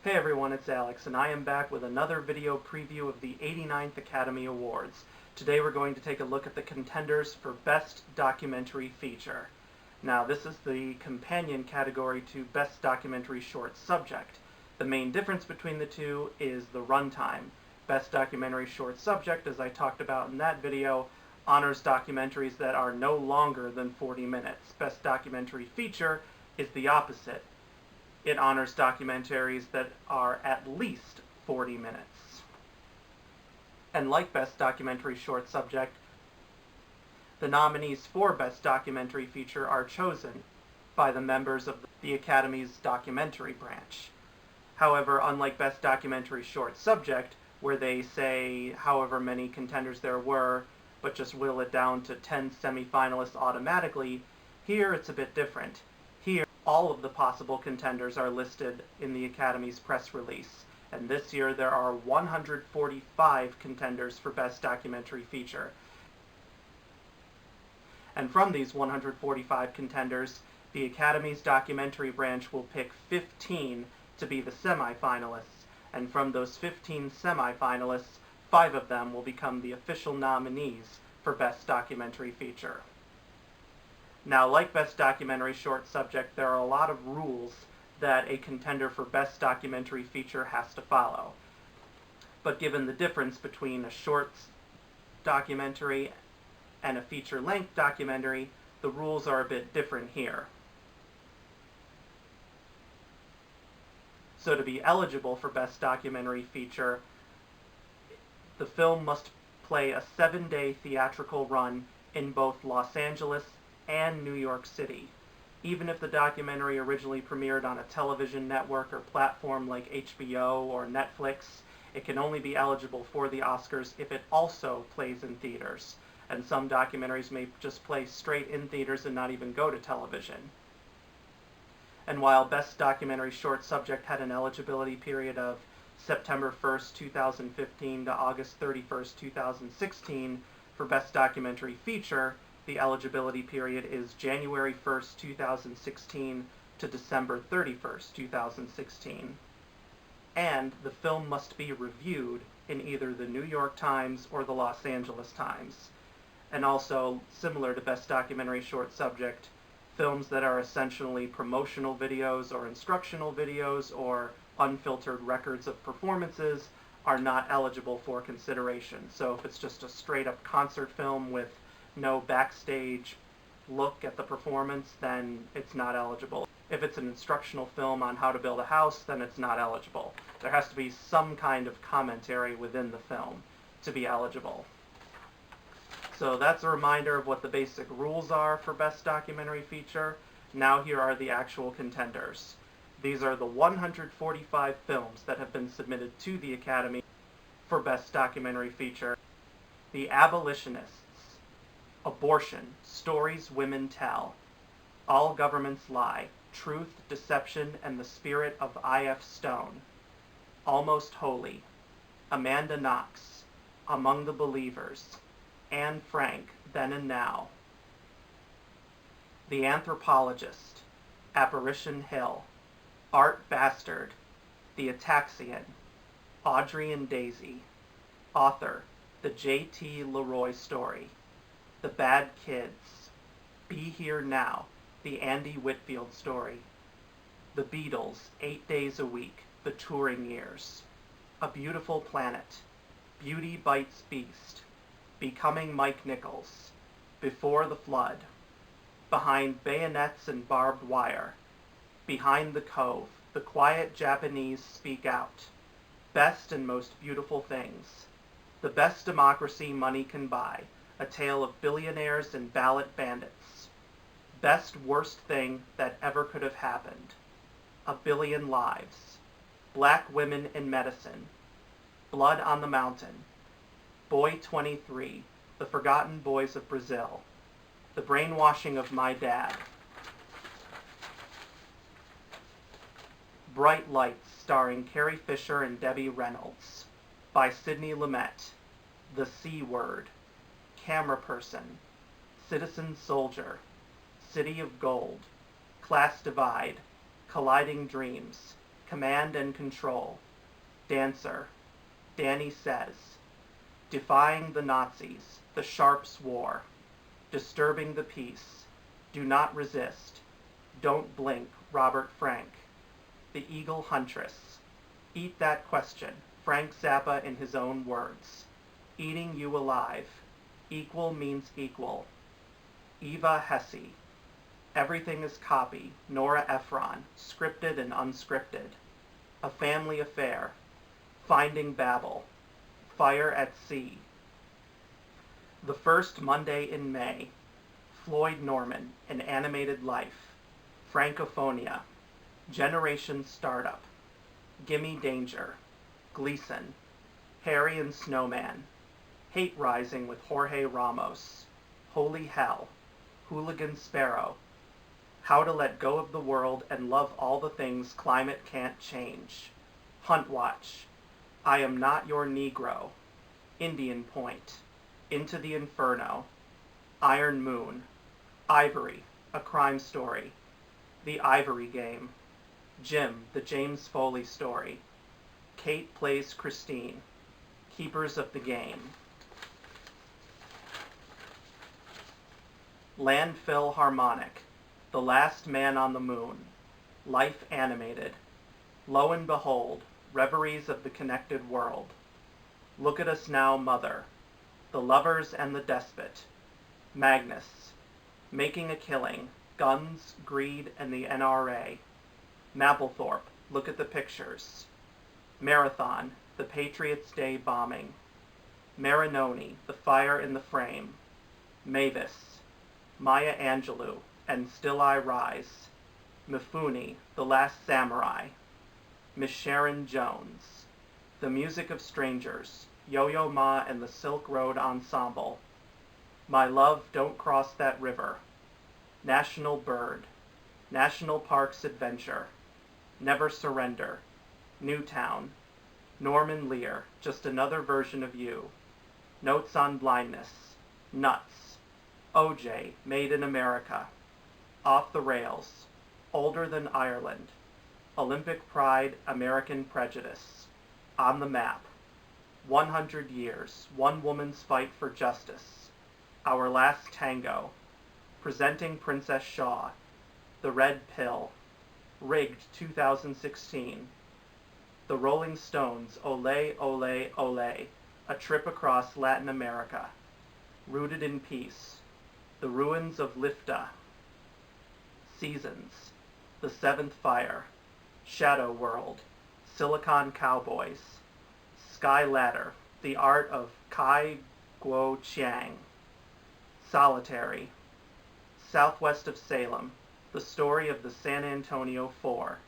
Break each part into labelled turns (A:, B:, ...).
A: Hey everyone, it's Alex, and I am back with another video preview of the 89th Academy Awards. Today we're going to take a look at the contenders for Best Documentary Feature. Now, this is the companion category to Best Documentary Short Subject. The main difference between the two is the runtime. Best Documentary Short Subject, as I talked about in that video, honors documentaries that are no longer than 40 minutes. Best Documentary Feature is the opposite. It honors documentaries that are at least 40 minutes. And like Best Documentary Short Subject, the nominees for Best Documentary Feature are chosen by the members of the Academy's documentary branch. However, unlike Best Documentary Short Subject, where they say however many contenders there were, but just whittle it down to 10 semifinalists automatically, here it's a bit different. Here, all of the possible contenders are listed in the Academy's press release, and this year there are 145 contenders for Best Documentary Feature. And from these 145 contenders, the Academy's documentary branch will pick 15 to be the semifinalists, and from those 15 semifinalists, 5 of them will become the official nominees for Best Documentary Feature. Now, like Best Documentary Short Subject, there are a lot of rules that a contender for Best Documentary Feature has to follow. But given the difference between a short documentary and a feature-length documentary, the rules are a bit different here. So to be eligible for Best Documentary Feature, the film must play a 7-day theatrical run in both Los Angeles and New York City. Even if the documentary originally premiered on a television network or platform like HBO or Netflix, it can only be eligible for the Oscars if it also plays in theaters. And some documentaries may just play straight in theaters and not even go to television. And while Best Documentary Short Subject had an eligibility period of September 1st, 2015 to August 31st, 2016 for Best Documentary Feature, the eligibility period is January 1st, 2016 to December 31st, 2016. And the film must be reviewed in either the New York Times or the Los Angeles Times. And also, similar to Best Documentary Short Subject, films that are essentially promotional videos or instructional videos or unfiltered records of performances are not eligible for consideration. So if it's just a straight-up concert film with no backstage look at the performance, then it's not eligible. If it's an instructional film on how to build a house, then it's not eligible. There has to be some kind of commentary within the film to be eligible. So that's a reminder of what the basic rules are for Best Documentary Feature. Now here are the actual contenders. These are the 145 films that have been submitted to the Academy for Best Documentary Feature. The Abolitionists, Abortion, Stories Women Tell, All Governments Lie, Truth, Deception, and the Spirit of I.F. Stone, Almost Holy, Amanda Knox, Among the Believers, Anne Frank, Then and Now, The Anthropologist, Apparition Hill, Art Bastard, The Ataxian, Audrey and Daisy, Author, The J.T. Leroy Story, The Bad Kids, Be Here Now, The Andy Whitfield Story, The Beatles, 8 Days a Week, The Touring Years, A Beautiful Planet, Beauty Bites Beast, Becoming Mike Nichols, Before the Flood, Behind Bayonets and Barbed Wire, Behind the Cove, The Quiet Japanese Speak Out, Best and Most Beautiful Things, The Best Democracy Money Can Buy, A Tale of Billionaires and Ballot Bandits, Best Worst Thing That Ever Could Have Happened, A Billion Lives, Black Women in Medicine, Blood on the Mountain, Boy 23, The Forgotten Boys of Brazil, The Brainwashing of My Dad, Bright Lights, starring Carrie Fisher and Debbie Reynolds, by Sidney Lumet, The C Word, Camera Person, Citizen Soldier, City of Gold, Class Divide, Colliding Dreams, Command and Control, Dancer, Danny Says, Defying the Nazis, The Sharps' War, Disturbing the Peace, Do Not Resist, Don't Blink, Robert Frank, The Eagle Huntress, Eat That Question, Frank Zappa in his own words, Eating You Alive, Equal Means Equal, Eva Hesse, Everything is Copy, Nora Ephron, Scripted and Unscripted, A Family Affair, Finding Babel, Fire at Sea, The First Monday in May, Floyd Norman, An Animated Life, Francophonia, Generation Startup, Gimme Danger, Gleason, Harry and Snowman, Hate Rising with Jorge Ramos, Holy Hell, Hooligan Sparrow, How to Let Go of the World and Love All the Things Climate Can't Change, Hunt Watch, I Am Not Your Negro, Indian Point, Into the Inferno, Iron Moon, Ivory, A Crime Story, The Ivory Game, Jim, The James Foley Story, Kate Plays Christine, Keepers of the Game, Landfill Harmonic, The Last Man on the Moon, Life Animated, Lo and Behold, Reveries of the Connected World, Look at Us Now, Mother, The Lovers and the Despot, Magnus, Making a Killing, Guns, Greed, and the NRA, Mapplethorpe, Look at the Pictures, Marathon, The Patriots' Day Bombing, Marinoni, The Fire in the Frame, Mavis, Maya Angelou, And Still I Rise, Mifune, The Last Samurai, Miss Sharon Jones, The Music of Strangers, Yo-Yo Ma and the Silk Road Ensemble, My Love, Don't Cross That River, National Bird, National Parks Adventure, Never Surrender, Newtown, Norman Lear, Just Another Version of You, Notes on Blindness, Nuts, OJ, Made in America, Off the Rails, Older Than Ireland, Olympic Pride, American Prejudice, On the Map, 100 Years, One Woman's Fight for Justice, Our Last Tango, Presenting Princess Shaw, The Red Pill, Rigged 2016, The Rolling Stones, Ole, Ole, Ole, A Trip Across Latin America, Rooted in Peace, The Ruins of Lifta, Seasons, The Seventh Fire, Shadow World, Silicon Cowboys, Sky Ladder, The Art of Kai Guo Chiang, Solitary, Southwest of Salem, The Story of the San Antonio Four,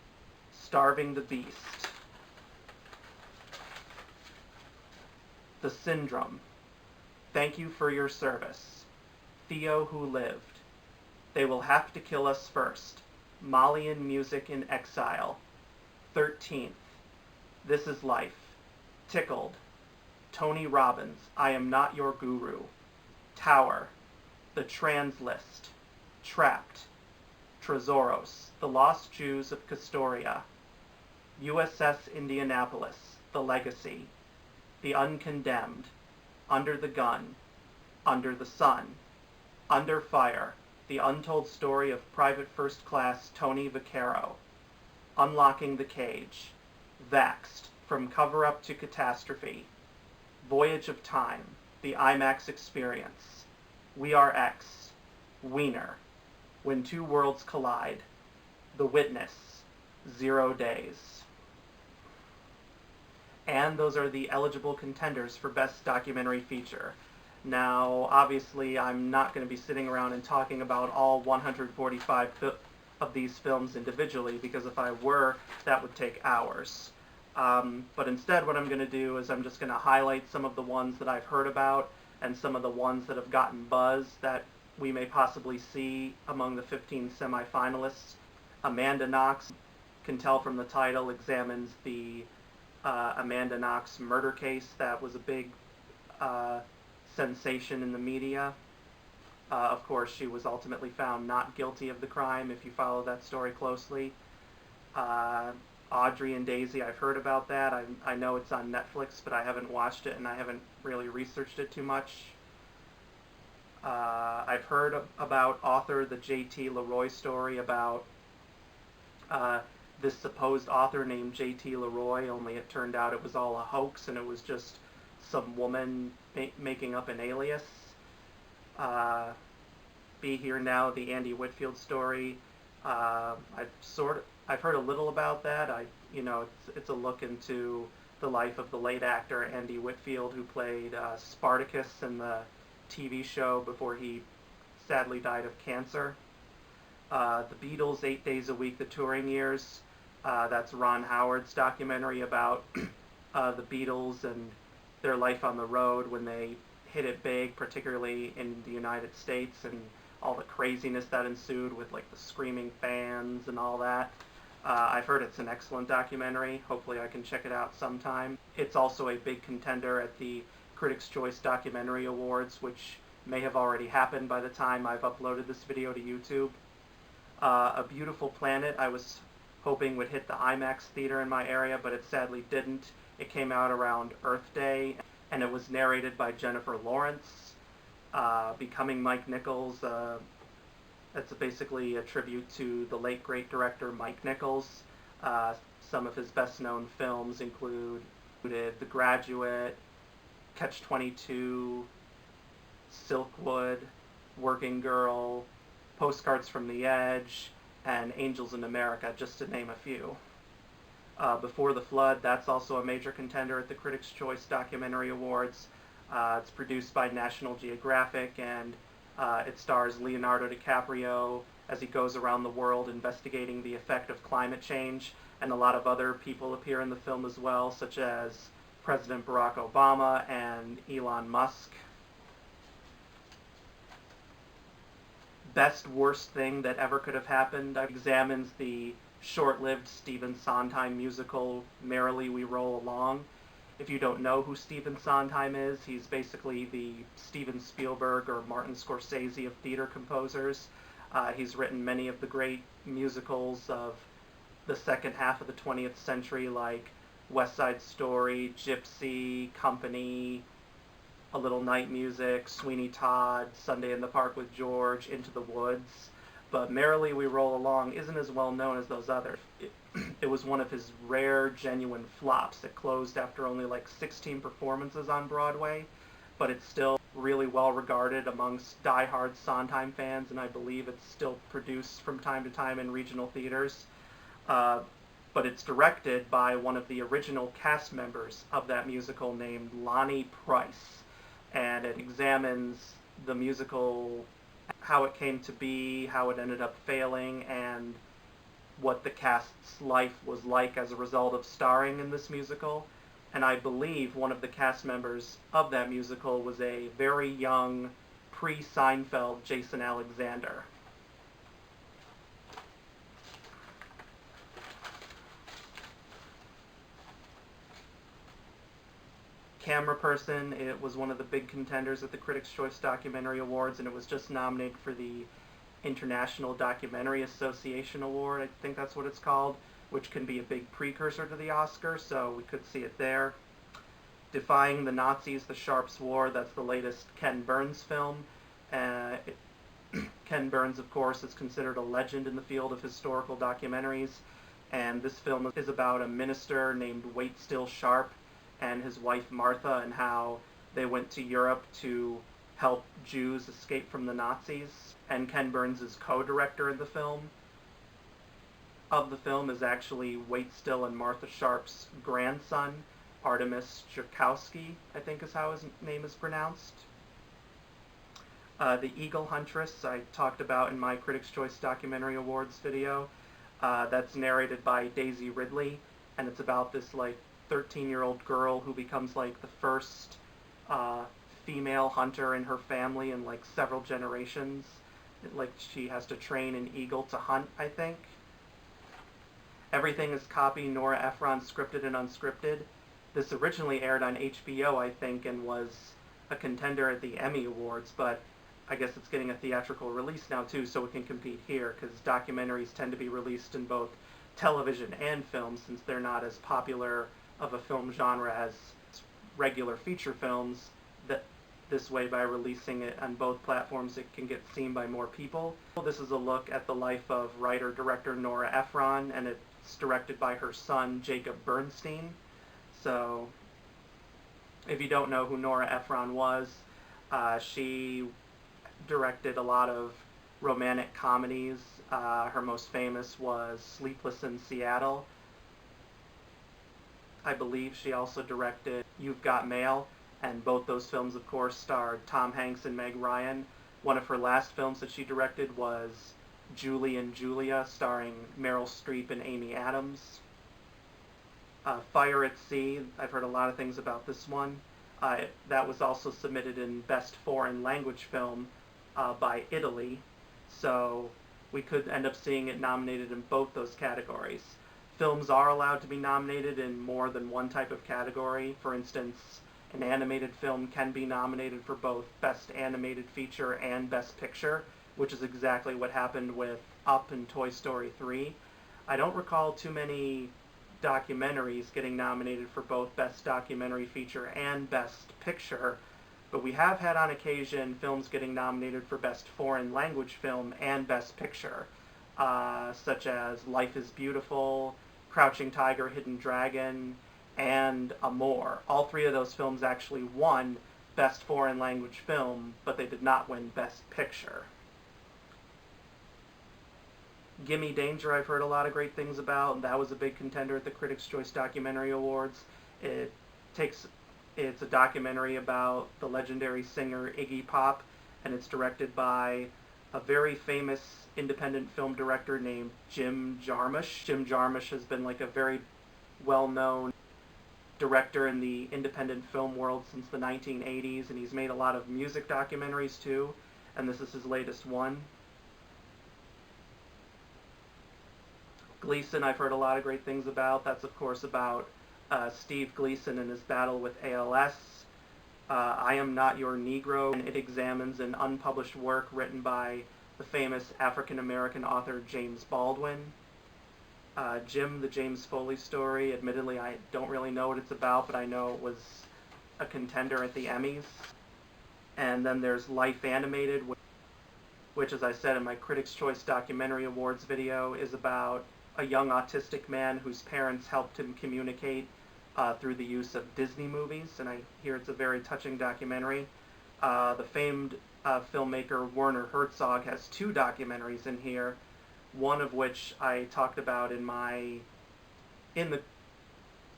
A: Starving the Beast, The Syndrome, Thank You for Your Service, Theo Who Lived, They Will Have to Kill Us First, Malian Music in Exile, 13th, This Is Life, Tickled, Tony Robbins, I Am Not Your Guru, Tower, The Trans List, Trapped, Trezoros, The Lost Jews of Castoria, USS Indianapolis, The Legacy, The Uncondemned, Under the Gun, Under the Sun, Under Fire, The Untold Story of Private First Class Tony Vaccaro, Unlocking the Cage, Vaxxed, From Cover-Up to Catastrophe, Voyage of Time, The IMAX Experience, We Are X, Wiener, When Two Worlds Collide, The Witness, 0 Days. And those are the eligible contenders for Best Documentary Feature. Now, obviously, I'm not going to be sitting around and talking about all 145 of these films individually, because if I were, that would take hours. But instead, what I'm going to do is I'm just going to highlight some of the ones that I've heard about and some of the ones that have gotten buzz that we may possibly see among the 15 semifinalists. Amanda Knox, can tell from the title, examines the Amanda Knox murder case that was a big sensation in the media. Of course, she was ultimately found not guilty of the crime, if you follow that story closely. Audrey and Daisy. I've heard about that. I know it's on Netflix, but I haven't watched it and I haven't really researched it too much. I've heard about author the J.T. Leroy story about uh, this supposed author named J.T. Leroy, only it turned out it was all a hoax and it was just some woman making up an alias. Uh, Be Here Now, the Andy Whitfield story. I've heard a little about that. It's a look into the life of the late actor Andy Whitfield, who played Spartacus in the TV show before he sadly died of cancer. The Beatles, 8 Days a Week, the touring years. That's Ron Howard's documentary about the Beatles and their life on the road when they hit it big, particularly in the United States, and all the craziness that ensued with like the screaming fans and all that. I've heard it's an excellent documentary. Hopefully I can check it out sometime. It's also a big contender at the Critics' Choice Documentary Awards, which may have already happened by the time I've uploaded this video to YouTube. A Beautiful Planet I was hoping would hit the IMAX theater in my area, but it sadly didn't. It came out around Earth Day, and it was narrated by Jennifer Lawrence. Becoming Mike Nichols, that's basically a tribute to the late great director Mike Nichols. Some of his best known films included The Graduate, Catch-22, Silkwood, Working Girl, Postcards from the Edge, and Angels in America, just to name a few. Before the Flood, that's also a major contender at the Critics' Choice Documentary Awards. It's produced by National Geographic, and it stars Leonardo DiCaprio as he goes around the world investigating the effect of climate change, and a lot of other people appear in the film as well, such as President Barack Obama and Elon Musk. Best Worst Thing That Ever Could Have Happened examines the short-lived Stephen Sondheim musical Merrily We Roll Along. If you don't know who Stephen Sondheim is, he's basically the Steven Spielberg or Martin Scorsese of theater composers. He's written many of the great musicals of the second half of the 20th century, like West Side Story, Gypsy, Company, A Little Night Music, Sweeney Todd, Sunday in the Park with George, Into the Woods. But Merrily We Roll Along isn't as well known as those others. It was one of his rare, genuine flops. It closed after only like 16 performances on Broadway, but it's still really well regarded amongst die-hard Sondheim fans, and I believe it's still produced from time to time in regional theaters. But it's directed by one of the original cast members of that musical named Lonnie Price, and it examines the musical, how it came to be, how it ended up failing, and what the cast's life was like as a result of starring in this musical. And I believe one of the cast members of that musical was a very young, pre-Seinfeld Jason Alexander. Camera Person, it was one of the big contenders at the Critics' Choice Documentary Awards, and it was just nominated for the International Documentary Association Award, I think that's what it's called, which can be a big precursor to the Oscars, so we could see it there. Defying the Nazis, The Sharps War, that's the latest Ken Burns film. Ken Burns, of course, is considered a legend in the field of historical documentaries, and this film is about a minister named Waitstill Sharp and his wife Martha, and how they went to Europe to help Jews escape from the Nazis. And Ken Burns is co-director of the film. Is actually Waitstill and Martha Sharp's grandson, Artemis Joukowsky, I think is how his name is pronounced. The Eagle Huntress, I talked about in my Critics' Choice Documentary Awards video. That's narrated by Daisy Ridley, and it's about this like 13-year-old girl who becomes like the first female hunter in her family in like several generations. Like she has to train an eagle to hunt, I think. Everything is Copy, Nora Ephron, Scripted and Unscripted. This originally aired on HBO, I think, and was a contender at the Emmy Awards, but I guess it's getting a theatrical release now too, so it can compete here, because documentaries tend to be released in both television and film, since they're not as popular of a film genre as regular feature films. That this way, by releasing it on both platforms, it can get seen by more people. This is a look at the life of writer-director Nora Ephron, and it's directed by her son Jacob Bernstein. So if you don't know who Nora Ephron was, she directed a lot of romantic comedies. Her most famous was Sleepless in Seattle. I believe she also directed You've Got Mail, and both those films, of course, starred Tom Hanks and Meg Ryan. One of her last films that she directed was Julie and Julia, starring Meryl Streep and Amy Adams. Fire at Sea, I've heard a lot of things about this one. That was also submitted in Best Foreign Language Film by Italy, so we could end up seeing it nominated in both those categories. Films are allowed to be nominated in more than one type of category. For instance, an animated film can be nominated for both Best Animated Feature and Best Picture, which is exactly what happened with Up and Toy Story 3. I don't recall too many documentaries getting nominated for both Best Documentary Feature and Best Picture, but we have had on occasion films getting nominated for Best Foreign Language Film and Best Picture, such as Life is Beautiful, Crouching Tiger, Hidden Dragon, and Amour. All three of those films actually won Best Foreign Language Film, but they did not win Best Picture. Gimme Danger, I've heard a lot of great things about. That was a big contender at the Critics' Choice Documentary Awards. It's a documentary about the legendary singer Iggy Pop, and it's directed by a very famous independent film director named Jim Jarmusch. Jim Jarmusch has been like a very well-known director in the independent film world since the 1980s, and he's made a lot of music documentaries too, and this is his latest one. Gleason, I've heard a lot of great things about. That's of course about Steve Gleason and his battle with ALS. I Am Not Your Negro, and it examines an unpublished work written by the famous African-American author James Baldwin. Jim, the James Foley Story, admittedly I don't really know what it's about, but I know it was a contender at the Emmys. And then there's Life Animated, which, as I said in my Critics' Choice Documentary Awards video, is about a young autistic man whose parents helped him communicate through the use of Disney movies, and I hear it's a very touching documentary. The famed filmmaker Werner Herzog has two documentaries in here, one of which I talked about in the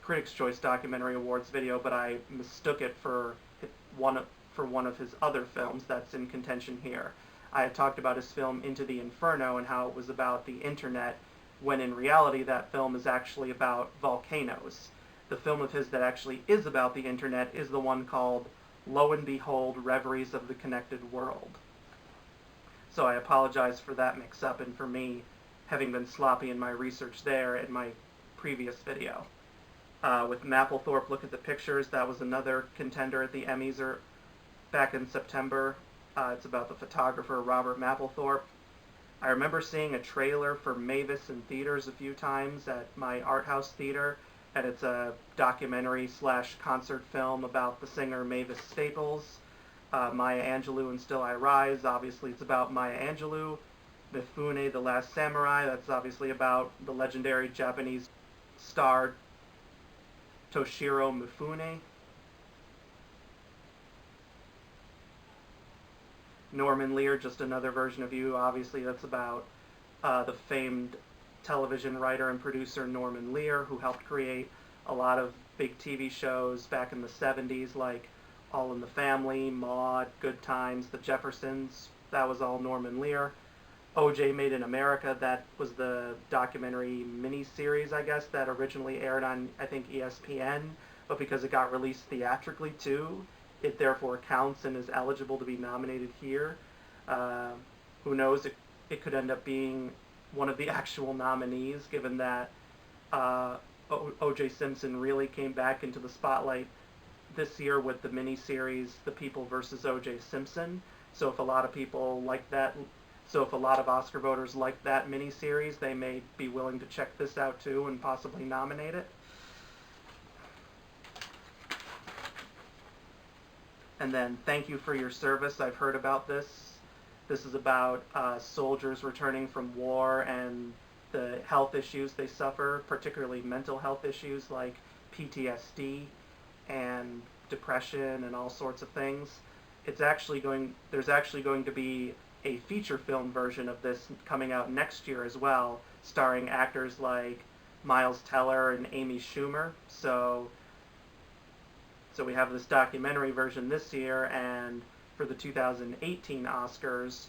A: Critics' Choice Documentary Awards video, but I mistook it for one of his other films that's in contention here. I had talked about his film Into the Inferno and how it was about the internet, when in reality that film is actually about volcanoes. The film of his that actually is about the internet is the one called Lo and Behold, Reveries of the Connected World. So I apologize for that mix-up and for me having been sloppy in my research there in my previous video. With Mapplethorpe Look at the Pictures, that was another contender at the Emmys back in September. It's about the photographer Robert Mapplethorpe. I remember seeing a trailer for Mavis in theaters a few times at my art house theater, and it's a documentary/concert film about the singer Mavis Staples. Maya Angelou and Still I Rise, obviously it's about Maya Angelou. Mifune, The Last Samurai, that's obviously about the legendary Japanese star Toshiro Mifune. Norman Lear, Just Another Version of You, obviously that's about the famed television writer and producer Norman Lear, who helped create a lot of big TV shows back in the 70s, like All in the Family, Maude, Good Times, The Jeffersons. That was all Norman Lear. O.J. Made in America, that was the documentary miniseries, I guess, that originally aired on, I think, ESPN, but because it got released theatrically too, it therefore counts and is eligible to be nominated here. Who knows, it could end up being one of the actual nominees, given that O.J. Simpson really came back into the spotlight this year with the miniseries The People vs. O.J. Simpson. So if a lot of people like that So if a lot of Oscar voters like that miniseries, they may be willing to check this out too and possibly nominate it. And then Thank You for Your Service. I've heard about this. This is about soldiers returning from war and the health issues they suffer, particularly mental health issues like PTSD and depression and all sorts of things. There's actually going to be a feature film version of this coming out next year as well, starring actors like Miles Teller and Amy Schumer. So we have this documentary version this year, and for the 2018 Oscars,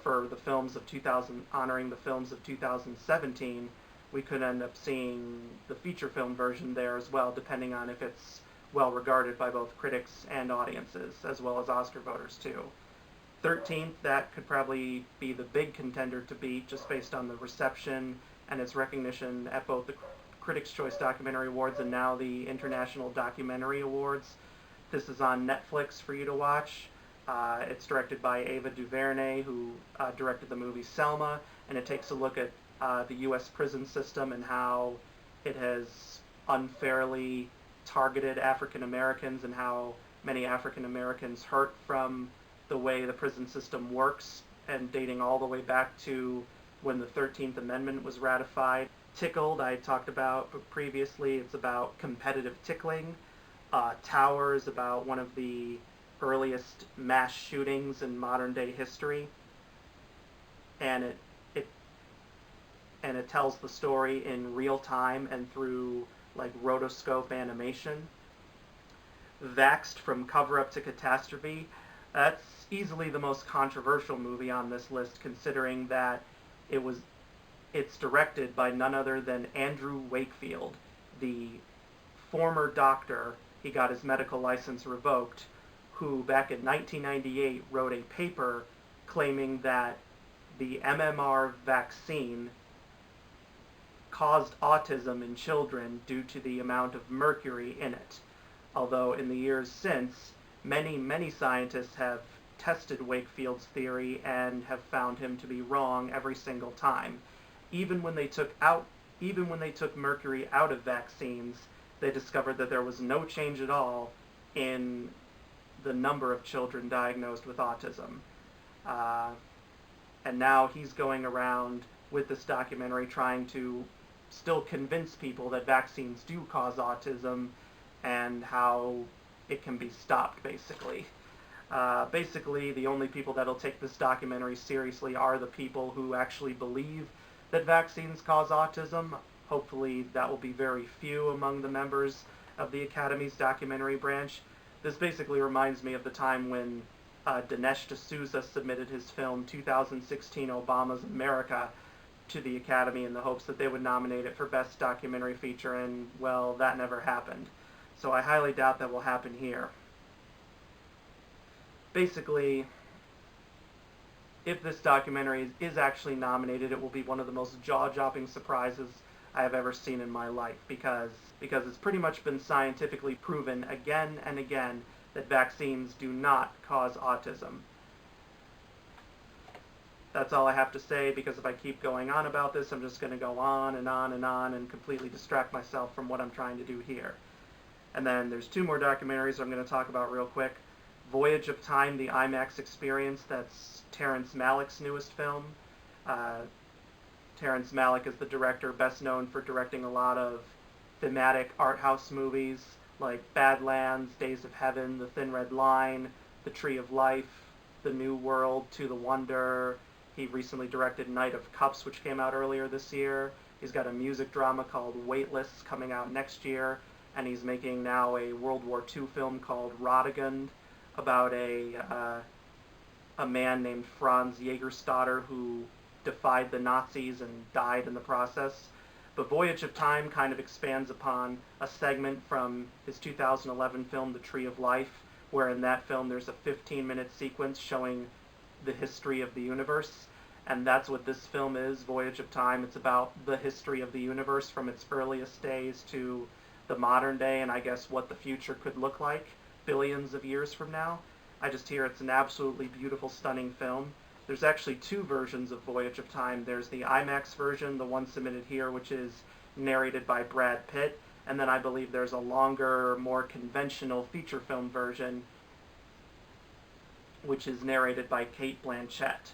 A: for the films of 2000, honoring the films of 2017, we could end up seeing the feature film version there as well, depending on if it's well regarded by both critics and audiences, as well as Oscar voters too. 13th, that could probably be the big contender to beat, just based on the reception and its recognition at both the Critics' Choice Documentary Awards and now the International Documentary Awards. This is on Netflix for you to watch. It's directed by Ava DuVernay, who directed the movie Selma, and it takes a look at the U.S. prison system and how it has unfairly targeted African Americans and how many African Americans hurt from the way the prison system works, and dating all the way back to when the 13th Amendment was ratified. Tickled, I talked about previously. It's about competitive tickling. Tower is about one of the earliest mass shootings in modern day history, and it tells the story in real time and through like rotoscope animation. Vaxxed, From Cover Up to Catastrophe, that's easily the most controversial movie on this list, considering that it's directed by none other than Andrew Wakefield, the former doctor. He got his medical license revoked, who back in 1998 wrote a paper claiming that the MMR vaccine caused autism in children due to the amount of mercury in it. Although in the years since, many scientists have tested Wakefield's theory and have found him to be wrong every single time. Even when they took mercury out of vaccines, they discovered that there was no change at all in the number of children diagnosed with autism. And now he's going around with this documentary trying to still convince people that vaccines do cause autism and how it can be stopped, basically. Basically, the only people that'll take this documentary seriously are the people who actually believe that vaccines cause autism. Hopefully that will be very few among the members of the Academy's documentary branch. This basically reminds me of the time when Dinesh D'Souza submitted his film 2016 Obama's America to the Academy in the hopes that they would nominate it for Best Documentary Feature, and, well, that never happened. So I highly doubt that will happen here. Basically, if this documentary is actually nominated, it will be one of the most jaw-dropping surprises I have ever seen in my life, because it's pretty much been scientifically proven again and again that vaccines do not cause autism. That's all I have to say, because if I keep going on about this, I'm just going to go on and on and on and completely distract myself from what I'm trying to do here. And then there's two more documentaries I'm going to talk about real quick. Voyage of Time, the IMAX Experience, that's Terrence Malick's newest film. Terrence Malick is the director best known for directing a lot of thematic art house movies like Badlands, Days of Heaven, The Thin Red Line, The Tree of Life, The New World, To the Wonder. He recently directed Knight of Cups, which came out earlier this year. He's got a music drama called Weightless coming out next year, and he's making now a World War II film called Rodigund about a man named Franz Jägerstätter who defied the Nazis and died in the process. But Voyage of Time kind of expands upon a segment from his 2011 film The Tree of Life, where in that film there's a 15-minute sequence showing the history of the universe, and that's what this film is, Voyage of Time. It's about the history of the universe from its earliest days to the modern day, and I guess what the future could look like billions of years from now. I just hear it's an absolutely beautiful, stunning film. There's actually two versions of Voyage of Time. There's the IMAX version, the one submitted here, which is narrated by Brad Pitt, and then I believe there's a longer, more conventional feature film version, which is narrated by Cate Blanchett.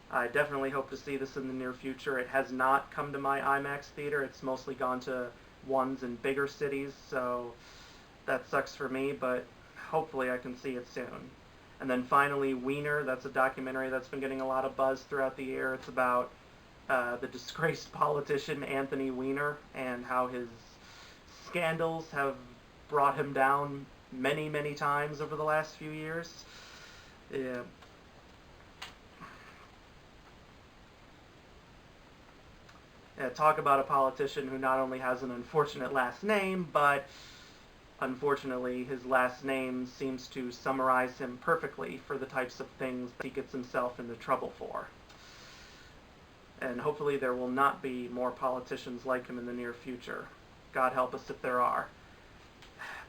A: I definitely hope to see this in the near future. It has not come to my IMAX theater. It's mostly gone to ones in bigger cities, so that sucks for me, but hopefully I can see it soon. And then finally, Wiener. That's a documentary that's been getting a lot of buzz throughout the year. It's about the disgraced politician Anthony Weiner and how his scandals have brought him down many, many times over the last few years. Yeah. Talk about a politician who not only has an unfortunate last name, but unfortunately his last name seems to summarize him perfectly for the types of things that he gets himself into trouble for. And hopefully there will not be more politicians like him in the near future. God help us if there are.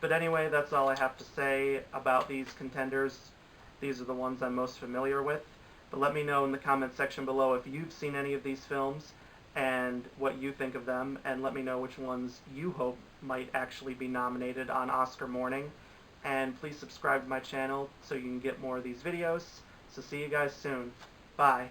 A: But anyway, that's all I have to say about these contenders. These are the ones I'm most familiar with. But let me know in the comment section below if you've seen any of these films and what you think of them, and let me know which ones you hope might actually be nominated on Oscar morning. And please subscribe to my channel so you can get more of these videos. So see you guys soon. Bye.